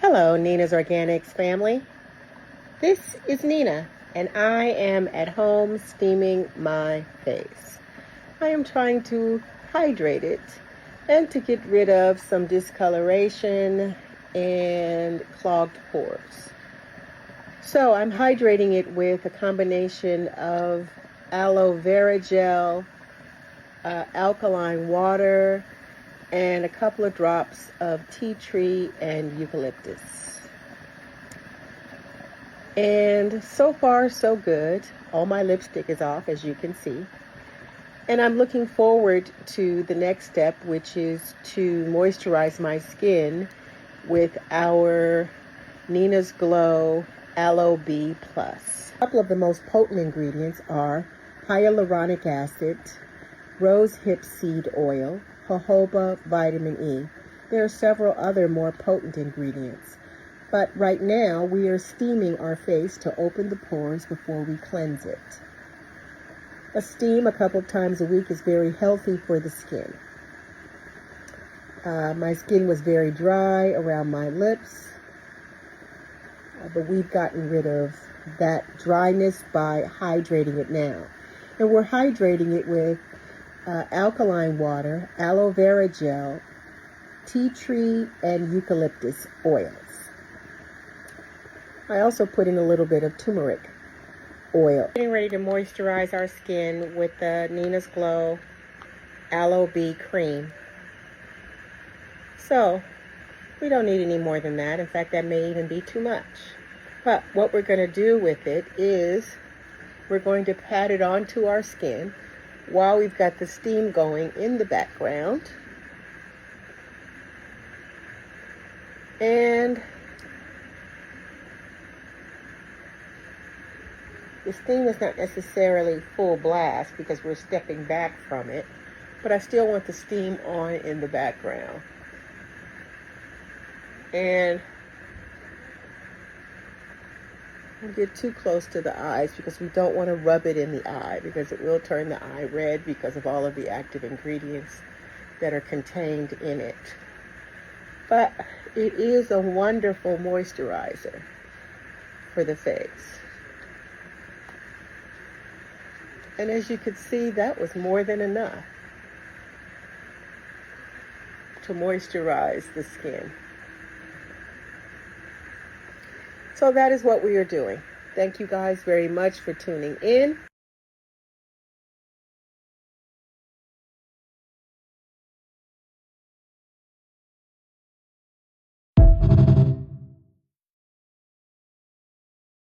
Hello, Nina's Organics family. This is Nina, and I am at home steaming my face. I am trying to hydrate it and to get rid of some discoloration and clogged pores. So I'm hydrating it with a combination of aloe vera gel, alkaline water, and a couple of drops of tea tree and eucalyptus. And so far, so good. All my lipstick is off, as you can see. And I'm looking forward to the next step, which is to moisturize my skin with our Nina's Glow AloeB Plus. A couple of the most potent ingredients are hyaluronic acid, rose hip seed oil, jojoba vitamin E. There are several other more potent ingredients. But right now, we are steaming our face to open the pores before we cleanse it. A steam a couple of times a week is very healthy for the skin. My skin was very dry around my lips, but we've gotten rid of that dryness by hydrating it now. And we're hydrating it with alkaline water, aloe vera gel, tea tree, and eucalyptus oils. I also put in a little bit of turmeric oil. Getting ready to moisturize our skin with the Nina's Glow AloeB cream. So, we don't need any more than that. In fact, that may even be too much. But what we're going to do with it is we're going to pat it onto our skin while we've got the steam going in the background. And the steam is not necessarily full blast because we're stepping back from it, but I still want the steam on in the background. And don't get too close to the eyes because we don't want to rub it in the eye because it will turn the eye red because of all of the active ingredients that are contained in it. But it is a wonderful moisturizer for the face. And as you could see, that was more than enough to moisturize the skin. So that is what we are doing. Thank you guys very much for tuning in.